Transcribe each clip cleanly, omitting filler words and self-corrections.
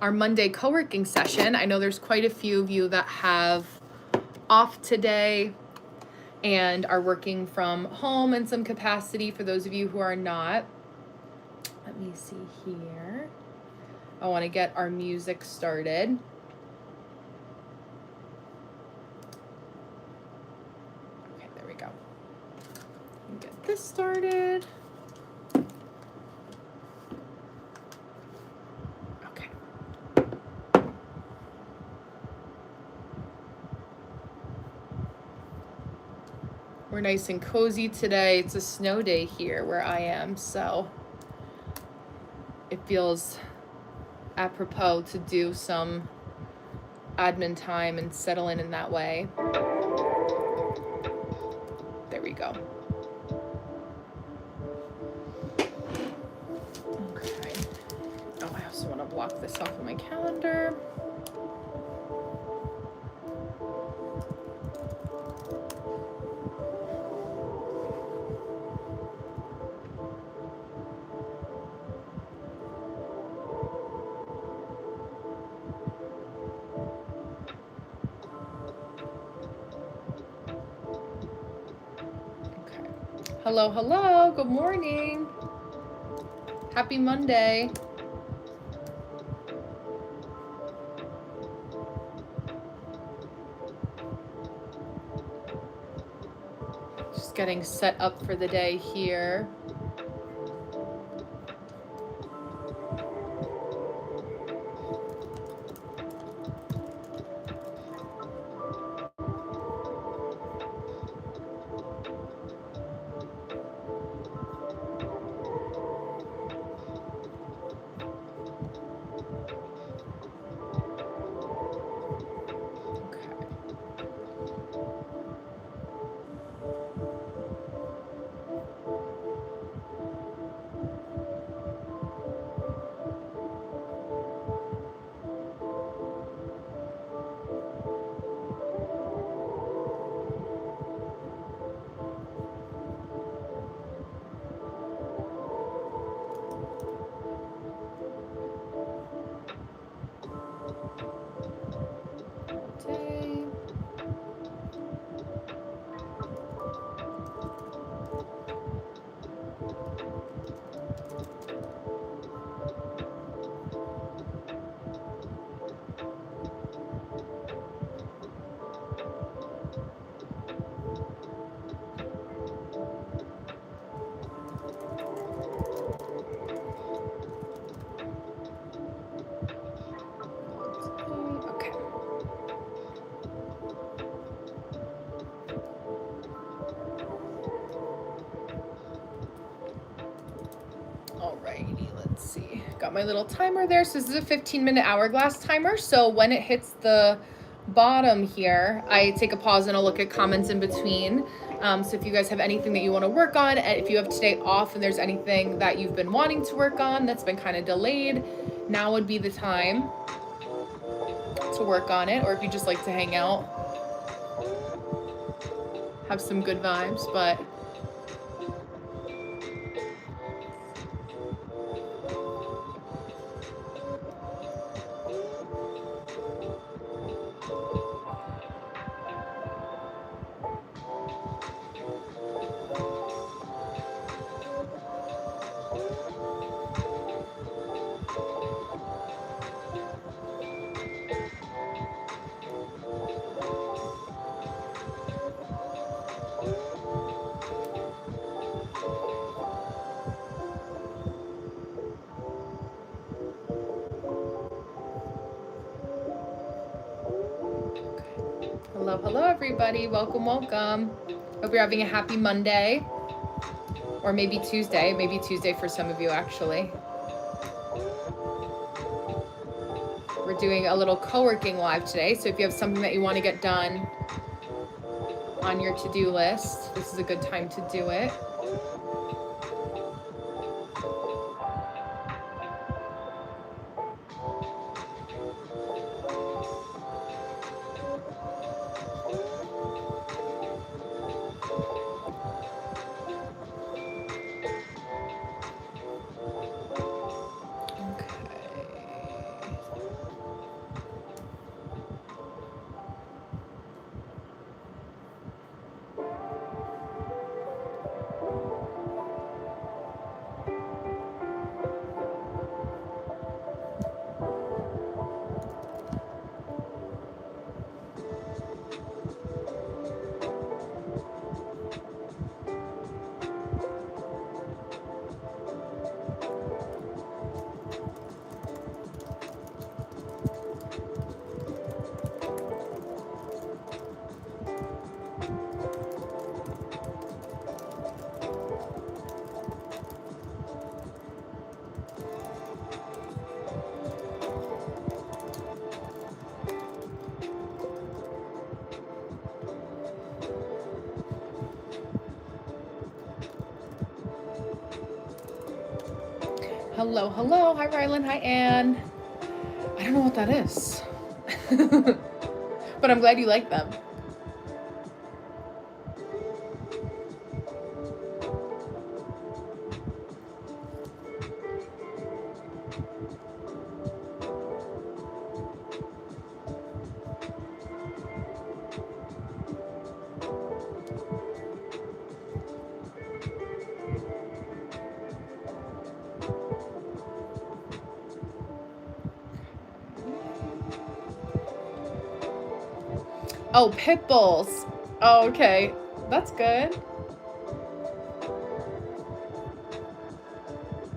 our Monday co-working session. I know there's quite a few of you that have off today and are working from home in some capacity. For those of you who are not, let me see here. I want to get our music started. Okay, there we go. Get this started. Okay. We're nice and cozy today. It's a snow day here where I am, so it feels apropos to do some admin time and settle in that way. There we go. Okay. Oh, I also want to block this off of my calendar. Hello, hello, good morning. Happy Monday. Just getting set up for the day here. Alrighty, let's see. Got my little timer there. So this is a 15-minute hourglass timer. So when it hits the bottom here, I take a pause and I'll look at comments in between. So if you guys have anything that you want to work on, and if you have today off and there's anything that you've been wanting to work on that's been kind of delayed, now would be the time to work on it. Or if you just like to hang out, have some good vibes, but hello everybody, welcome. Hope you're having a happy Monday, or maybe Tuesday for some of you actually. We're doing a little co-working live today, so if you have something that you want to get done on your to-do list, this is a good time to do it. Hello, hello. Hi, Rylan. Hi, Anne. I don't know what that is. But I'm glad you like them. Oh, pit bulls. Oh, okay. That's good.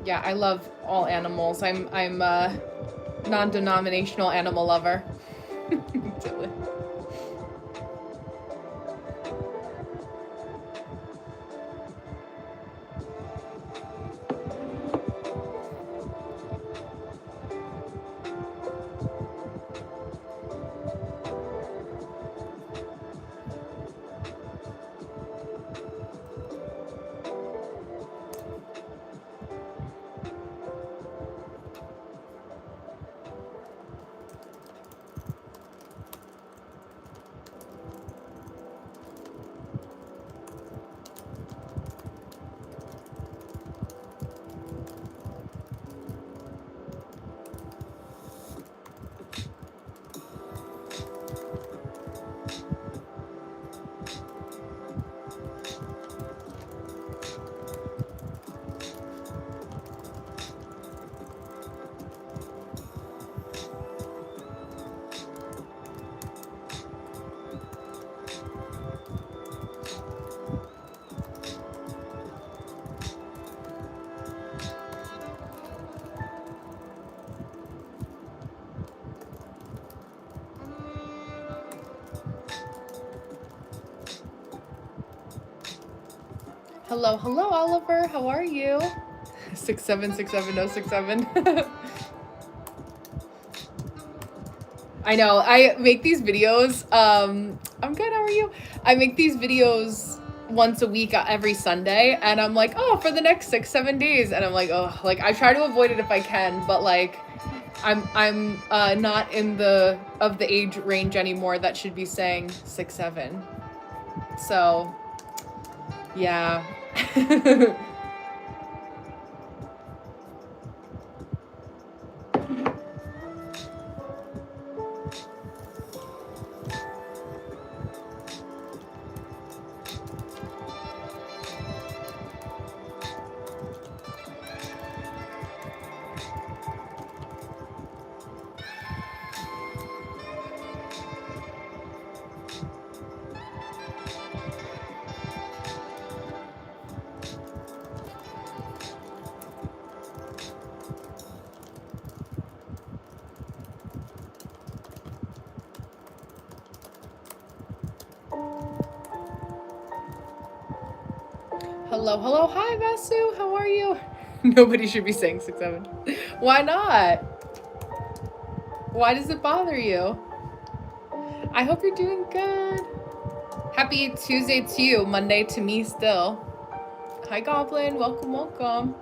Yeah, I love all animals. I'm a non-denominational animal lover. Silly. Hello, hello, Oliver. How are you? 6767067. I know. I make these videos. I'm good. How are you? I make these videos once a week, every Sunday, and I'm like, oh, for the next 6-7 days, and I'm like, oh, like I try to avoid it if I can, but like, I'm not in the age range anymore that should be saying 6-7. So, yeah. Hello, hello. Hi, Vasu. How are you? Nobody should be saying 6-7. Why not? Why does it bother you? I hope you're doing good. Happy Tuesday to you. Monday to me still. Hi, Goblin. Welcome, welcome.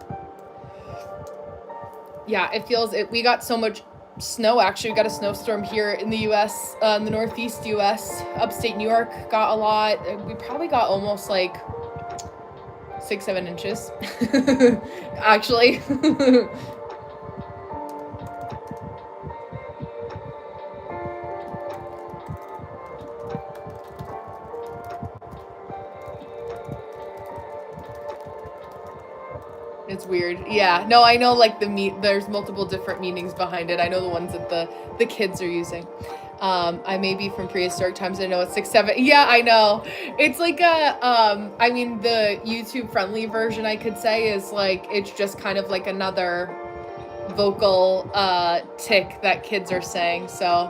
Yeah, it feels it. We got so much snow. Actually, we got a snowstorm here in the U.S., in the Northeast U.S. Upstate New York got a lot. We probably got almost like 6-7 inches. Actually. It's weird. Yeah. No, I know like there's multiple different meanings behind it. I know the ones that the kids are using. I may be from prehistoric times. I know it's 6-7. Yeah, I know. It's like I mean the YouTube friendly version I could say is like it's just kind of like another vocal tick that kids are saying. So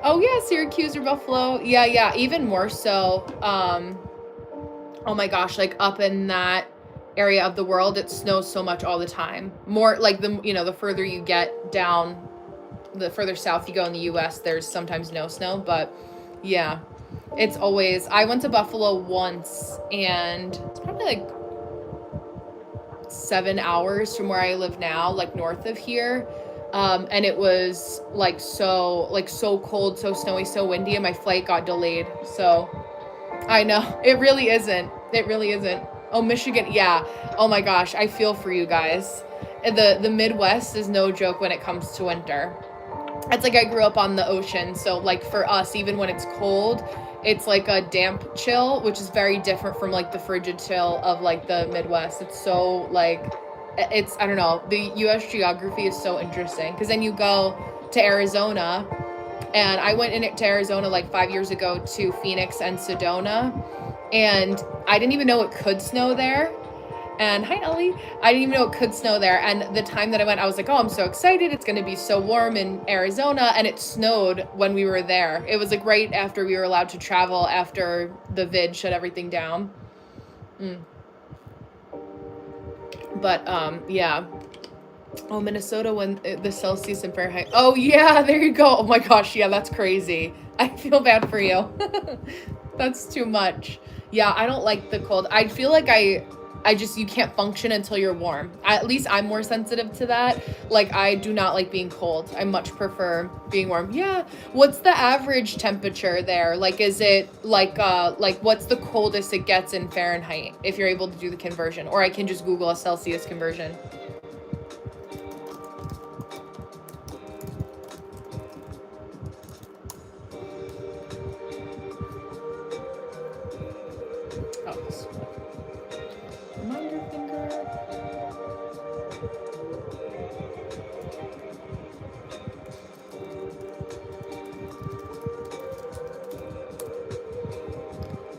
oh yeah, Syracuse or Buffalo. Yeah, even more so. Oh my gosh, like up in that area of the world, it snows so much all the time. More like the further you get down, the further south you go in the US, there's sometimes no snow, but yeah, it's always. I went to Buffalo once, and it's probably like 7 hours from where I live now, like north of here. And it was like so cold, so snowy, so windy, and my flight got delayed. So I know it really isn't. It really isn't. Oh, Michigan. Yeah. Oh my gosh. I feel for you guys. The Midwest is no joke when it comes to winter. It's like I grew up on the ocean. So like for us, even when it's cold, it's like a damp chill, which is very different from like the frigid chill of like the Midwest. It's so like, it's, I don't know, the US geography is so interesting, because then you go to Arizona, and I went to Arizona like 5 years ago to Phoenix and Sedona, and I didn't even know it could snow there. And hi, Ellie. I didn't even know it could snow there. And the time that I went, I was like, oh, I'm so excited. It's going to be so warm in Arizona. And it snowed when we were there. It was like right after we were allowed to travel, after the vid shut everything down. But yeah. Oh, Minnesota, when the Celsius and Fahrenheit. Oh, yeah, there you go. Oh my gosh. Yeah, that's crazy. I feel bad for you. That's too much. Yeah, I don't like the cold. I feel like you can't function until you're warm. At least I'm more sensitive to that. Like, I do not like being cold. I much prefer being warm. Yeah. What's the average temperature there? Like, is it like what's the coldest it gets in Fahrenheit, if you're able to do the conversion? Or I can just Google a Celsius conversion.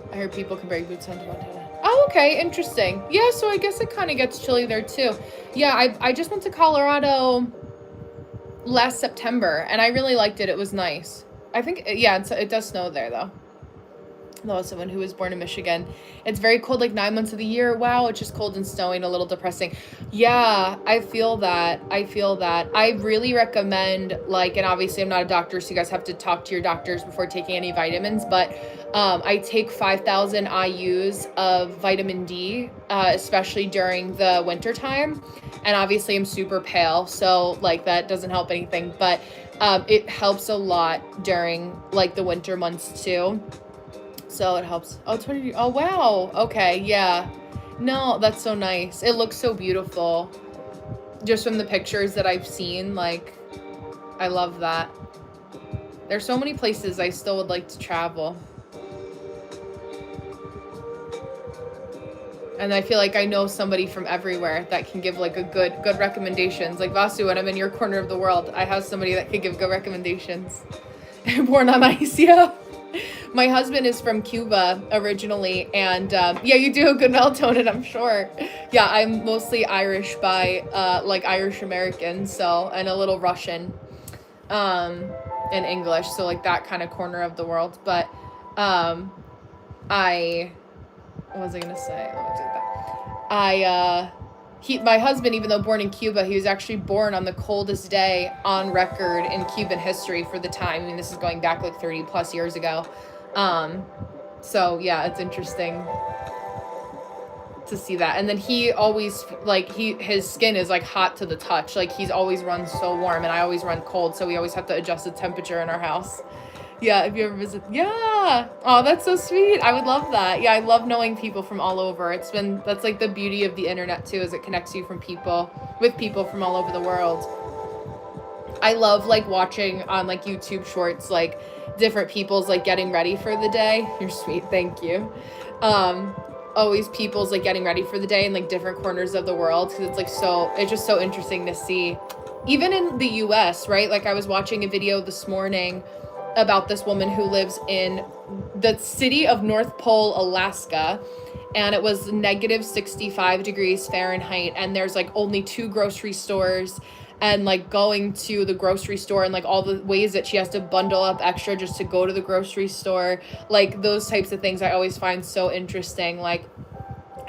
I heard people can bring boots onto Montana. Oh, okay, interesting. Yeah, so I guess it kind of gets chilly there too. Yeah, I just went to Colorado last September, and I really liked it. It was nice. I think, yeah, it does snow there though. Though, as someone who was born in Michigan, it's very cold like 9 months of the year. Wow, it's just cold and snowing, a little depressing. Yeah, I feel that. I really recommend, like, and obviously I'm not a doctor, so you guys have to talk to your doctors before taking any vitamins, but I take 5,000 IUs of vitamin D, especially during the winter time. And obviously I'm super pale, so like that doesn't help anything, but it helps a lot during like the winter months too. So it helps. Oh, 20. Oh, wow. Okay. Yeah. No, that's so nice. It looks so beautiful. Just from the pictures that I've seen, like, I love that. There's so many places I still would like to travel. And I feel like I know somebody from everywhere that can give like a good recommendations. Like Vasu, when I'm in your corner of the world, I have somebody that can give good recommendations. Born on ice, yeah. My husband is from Cuba originally, and yeah, you do have good melatonin, I'm sure. Yeah, I'm mostly Irish by like Irish American, so, and a little Russian in English, so like that kind of corner of the world. But what was I gonna say? My husband, even though born in Cuba, he was actually born on the coldest day on record in Cuban history for the time. I mean, this is going back like 30 plus years ago. So yeah, it's interesting to see that. And then he always, like, his skin is like hot to the touch. Like, he's always run so warm, and I always run cold, so we always have to adjust the temperature in our house. Yeah, if you ever visit. Yeah. Oh, that's so sweet. I would love that. Yeah, I love knowing people from all over. That's like the beauty of the internet too, is it connects you with people from all over the world. I love like watching on like YouTube shorts, like different people's like getting ready for the day. You're sweet. Thank you. Always people's like getting ready for the day in like different corners of the world, because it's just so interesting to see. Even in the US, right? Like I was watching a video this morning about this woman who lives in the city of North Pole, Alaska, and it was negative 65 degrees Fahrenheit, and there's like only 2 grocery stores, and like going to the grocery store and like all the ways that she has to bundle up extra just to go to the grocery store, like those types of things I always find so interesting, like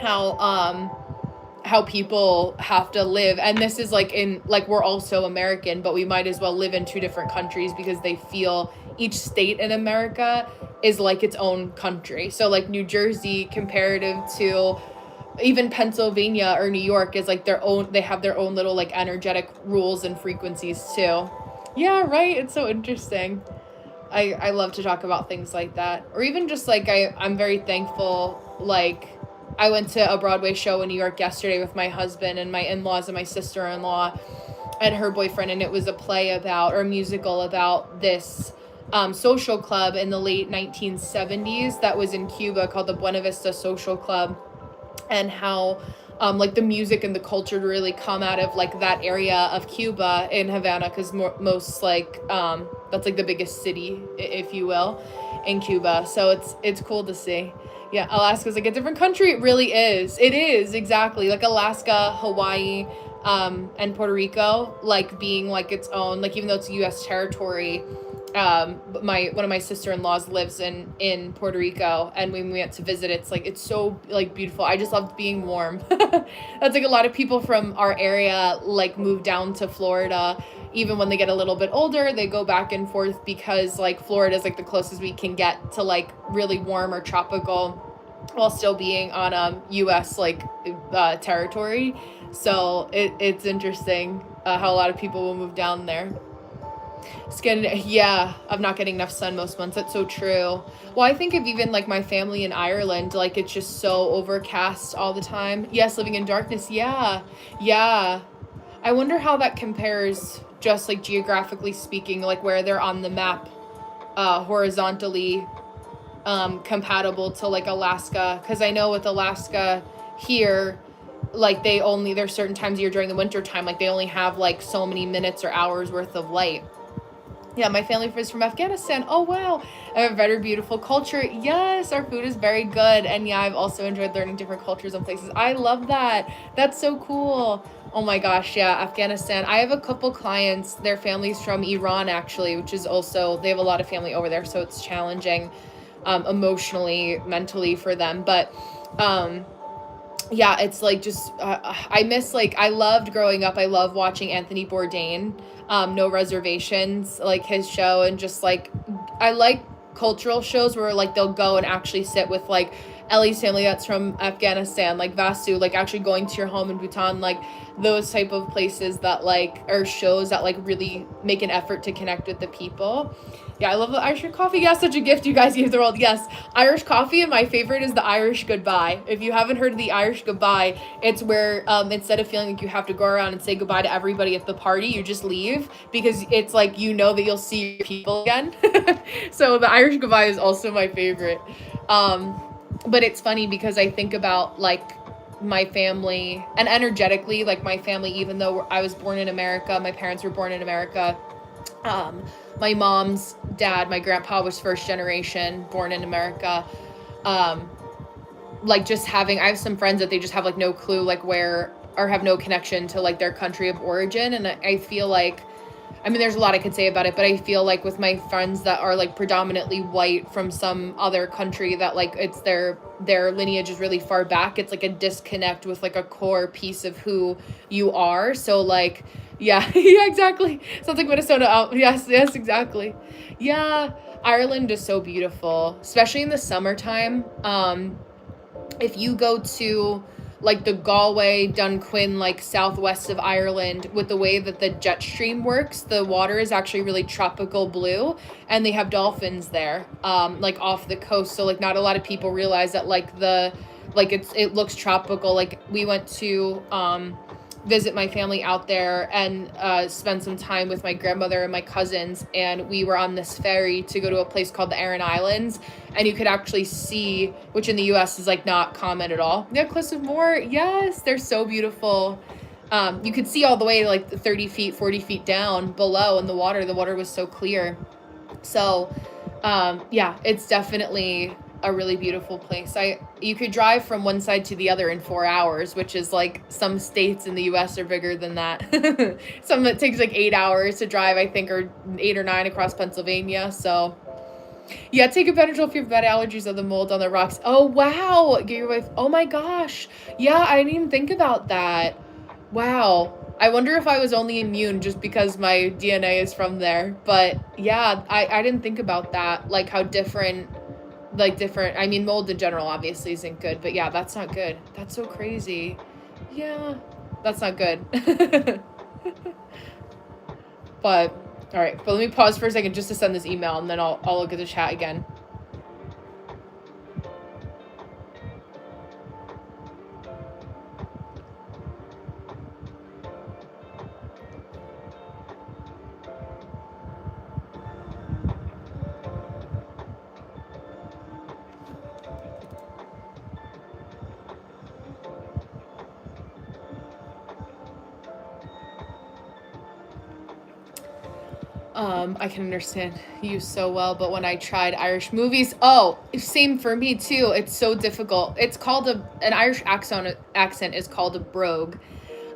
how people have to live. And this is like we're also American, but we might as well live in 2 different countries, because they feel each state in America is like its own country. So like New Jersey comparative to even Pennsylvania or New York is like they have their own little like energetic rules and frequencies too. Yeah, right. It's so interesting. I love to talk about things like that. Or even just like I'm very thankful, like I went to a Broadway show in New York yesterday with my husband and my in-laws and my sister-in-law and her boyfriend, and it was a play about, or a musical about this social club in the late 1970s that was in Cuba called the Buena Vista Social Club, and how like the music and the culture really come out of like that area of Cuba in Havana, because most like that's like the biggest city, if you will, in Cuba. So it's cool to see. Yeah, Alaska's like a different country. It really is. It is, exactly. Like Alaska, Hawaii, and Puerto Rico, like being like its own, like even though it's a U.S. territory, but one of my sister-in-laws lives in Puerto Rico, and when we went to visit, it's so like beautiful. I just loved being warm. That's like a lot of people from our area like move down to Florida. Even when they get a little bit older, they go back and forth because like Florida is like the closest we can get to like really warm or tropical while still being on US like territory. So it's interesting how a lot of people will move down there. Yeah, I'm not getting enough sun most months. That's so true. Well, I think of even like my family in Ireland, like it's just so overcast all the time. Yes, living in darkness. Yeah. Yeah. I wonder how that compares, just like geographically speaking, like where they're on the map horizontally compatible to like Alaska. Because I know with Alaska here, like there's certain times of year during the winter time, like they only have like so many minutes or hours worth of light. Yeah, my family is from Afghanistan. Oh, wow. I have a very beautiful culture. Yes, our food is very good. And yeah, I've also enjoyed learning different cultures and places. I love that. That's so cool. Oh my gosh, yeah, Afghanistan. I have a couple clients, their family's from Iran, actually, which is also, they have a lot of family over there, so it's challenging emotionally, mentally for them. But yeah, it's like just I miss, like, I loved growing up. I love watching Anthony Bourdain, No Reservations, like his show, and just like I like cultural shows where like they'll go and actually sit with like Ellie's family that's from Afghanistan, like Vasu, like actually going to your home in Bhutan, like those type of places that like are shows that like really make an effort to connect with the people. Yeah, I love the Irish coffee. Yeah, such a gift you guys gave the world. Yes, Irish coffee, and my favorite is the Irish goodbye. If you haven't heard of the Irish goodbye, it's where instead of feeling like you have to go around and say goodbye to everybody at the party, you just leave, because it's like you know that you'll see your people again. So the Irish goodbye is also my favorite. But it's funny because I think about like my family, and energetically, like my family, even though I was born in America, my parents were born in America. My mom's dad, my grandpa, was first generation, born in America. Like just having, I have some friends that they just have like no clue like where, or have no connection to like their country of origin. And I feel like, I mean, there's a lot I could say about it, but I feel like with my friends that are like predominantly white from some other country that like it's their lineage is really far back, it's like a disconnect with like a core piece of who you are. So like, yeah, yeah, exactly. Sounds like Minnesota. Oh, yes, exactly. Yeah, Ireland is so beautiful, especially in the summertime. If you go to like the Galway, Dunquin, like southwest of Ireland, with the way that the jet stream works, the water is actually really tropical blue, and they have dolphins there, like off the coast. So like not a lot of people realize that like it looks tropical. Like we went to visit my family out there and spend some time with my grandmother and my cousins, and we were on this ferry to go to a place called the Aran Islands, and you could actually see, which in the US is like not common at all. Yeah, Cliffs of Moher, yes, they're so beautiful. You could see all the way like 30 feet, 40 feet down below in the water was so clear. So yeah, it's definitely a really beautiful place. You could drive from one side to the other in 4 hours, which is like some states in the US are bigger than that. Some that takes like 8 hours to drive, I think, or 8 or 9 across Pennsylvania. So yeah, take advantage if you have bad allergies of the mold on the rocks. Oh wow, get your wife. Oh my gosh, yeah, I didn't even think about that. Wow, I wonder if I was only immune just because my DNA is from there. But yeah, I didn't think about that, like how different like different, I mean, mold in general obviously isn't good, but yeah, that's not good. That's so crazy. Yeah, that's not good. But all right, but let me pause for a second just to send this email, and then I'll look at the chat again. I can understand you so well, but when I tried Irish movies, oh, same for me too. It's so difficult. It's called an Irish accent is called a brogue.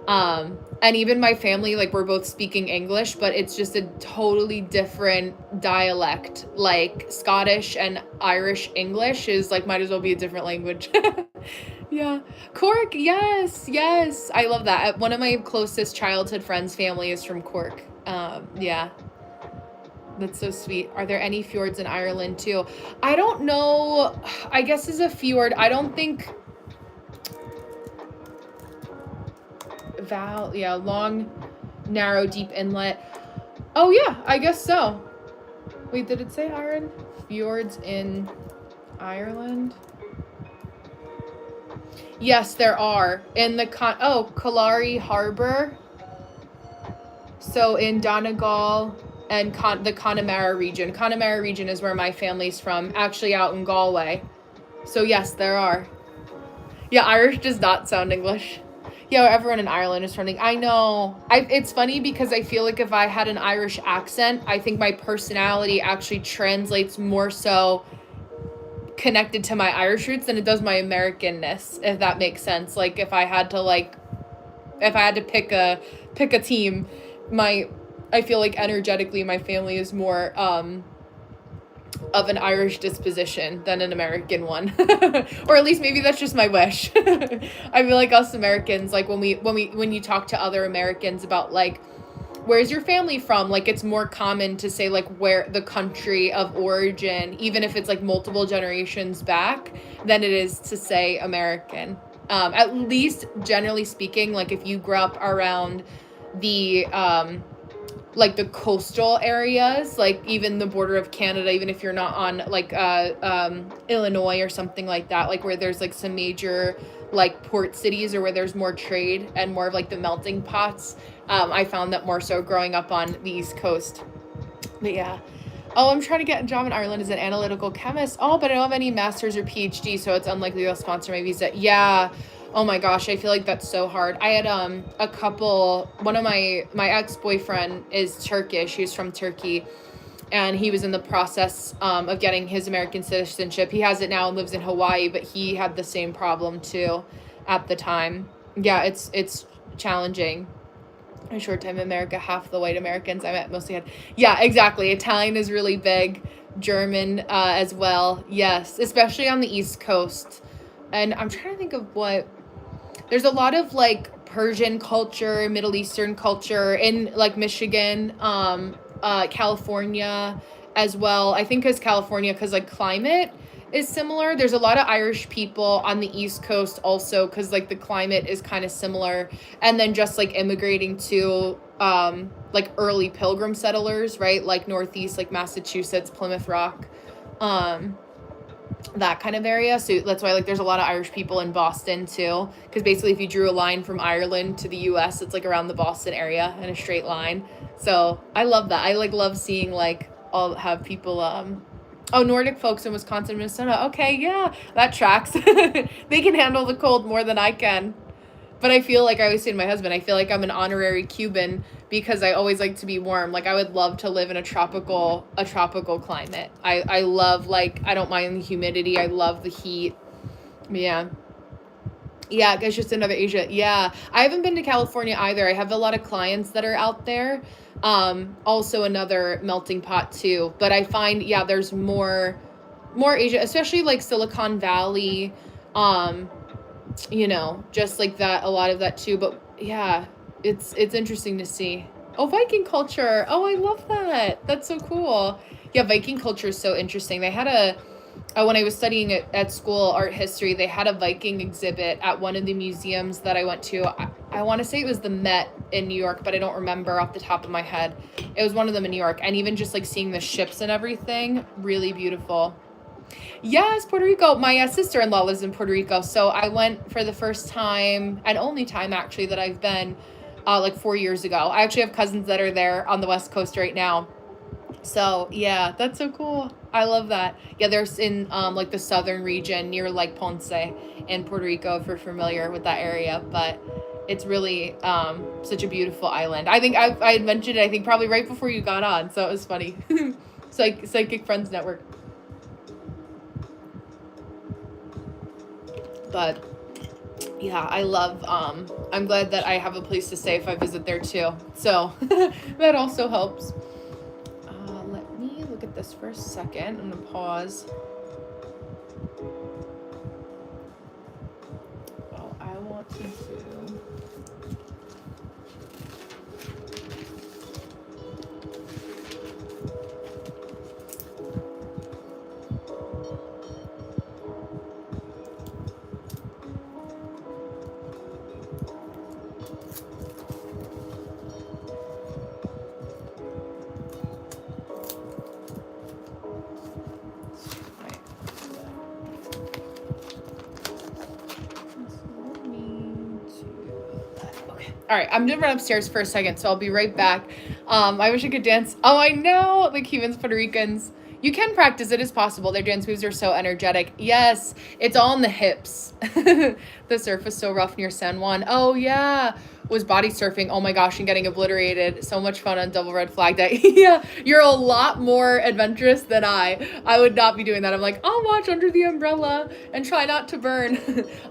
And even my family, like, we're both speaking English, but it's just a totally different dialect. Like, Scottish and Irish English is like, might as well be a different language. Yeah. Cork, yes, yes. I love that. One of my closest childhood friends' family is from Cork. Yeah. That's so sweet. Are there any fjords in Ireland too? I don't know. I guess as a fjord, I don't think yeah, long, narrow, deep inlet. Oh yeah, I guess so. Wait, did it say Ireland? Fjords in Ireland? Yes, there are. In the Kalari Harbor. So in Donegal and the Connemara region. Connemara region is where my family's from, actually out in Galway. So yes, there are. Yeah, Irish does not sound English. Yeah, everyone in Ireland is sounding. I know. It's funny because I feel like if I had an Irish accent, I think my personality actually translates more so connected to my Irish roots than it does my Americanness, if that makes sense. Like if I had to pick a team, I feel like energetically my family is more of an Irish disposition than an American one. Or at least maybe that's just my wish. I feel like us Americans, like when you talk to other Americans about like, where's your family from? Like it's more common to say like where the country of origin, even if it's like multiple generations back, than it is to say American. At least generally speaking, like if you grew up around the like the coastal areas, like even the border of Canada, even if you're not on like Illinois or something like that, like where there's like some major like port cities or where there's more trade and more of like the melting pots. I found that more so growing up on the East Coast. But yeah. Oh, I'm trying to get a job in Ireland as an analytical chemist. Oh, but I don't have any master's or PhD, so it's unlikely they'll sponsor my visa. Yeah. Oh my gosh, I feel like that's so hard. I had a couple, one of my ex-boyfriend is Turkish. He's from Turkey, and he was in the process of getting his American citizenship. He has it now and lives in Hawaii, but he had the same problem too at the time. Yeah, it's challenging. A short time in America, half the white Americans I met mostly had. Yeah, exactly. Italian is really big. German as well. Yes, especially on the East Coast. And I'm trying to think of what... There's a lot of like Persian culture, Middle Eastern culture in like Michigan, California as well. I think because like climate is similar. There's a lot of Irish people on the East Coast also because like the climate is kind of similar. And then just like immigrating to like early pilgrim settlers, right? Like Northeast, like Massachusetts, Plymouth Rock. That kind of area. So that's why like there's a lot of Irish people in Boston too, because basically if you drew a line from Ireland to the US, it's like around the Boston area in a straight line. So I love that. I like love seeing like all have people Nordic folks in Wisconsin, Minnesota. Okay, yeah, that tracks. They can handle the cold more than I can. But I feel like I always say to my husband, I feel like I'm an honorary Cuban because I always like to be warm. Like I would love to live in a tropical climate. I love, like, I don't mind the humidity. I love the heat. Yeah. Yeah, it's just another Asia. Yeah. I haven't been to California either. I have a lot of clients that are out there. Also another melting pot too. But I find, yeah, there's more Asia, especially like Silicon Valley, you know, just like that, a lot of that too. But yeah, it's interesting to see. Oh, Viking culture. Oh, I love that. That's so cool. Yeah, Viking culture is so interesting. They had when I was studying at school, art history, they had a Viking exhibit at one of the museums that I went to. I want to say it was the Met in New York, but I don't remember off the top of my head. It was one of them in New York. And even just like seeing the ships and everything, really beautiful. Yes, Puerto Rico. My sister-in-law lives in Puerto Rico. So I went for the first time and only time actually that I've been like 4 years ago. I actually have cousins that are there on the West Coast right now. So yeah, that's so cool. I love that. Yeah, there's in like the southern region near like Ponce in Puerto Rico, if you're familiar with that area. But it's really such a beautiful island. I think I had mentioned it, I think probably right before you got on, so it was funny. Psychic Friends Network. But yeah, I love I'm glad that I have a place to stay if I visit there too. So that also helps. Let me look at this for a second. I'm gonna pause. Oh, I want to do. All right, I'm gonna run upstairs for a second, so I'll be right back. I wish I could dance. Oh, I know, like Cubans, Puerto Ricans. You can practice, it is possible. Their dance moves are so energetic. Yes, it's all in the hips. The surf was so rough near San Juan. Oh, yeah. Was body surfing. Oh my gosh, and getting obliterated. So much fun on Double Red Flag Day. Yeah, you're a lot more adventurous than I. I would not be doing that. I'm like, I'll watch Under the Umbrella and try not to burn.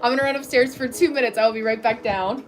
I'm gonna run upstairs for 2 minutes. I will be right back down.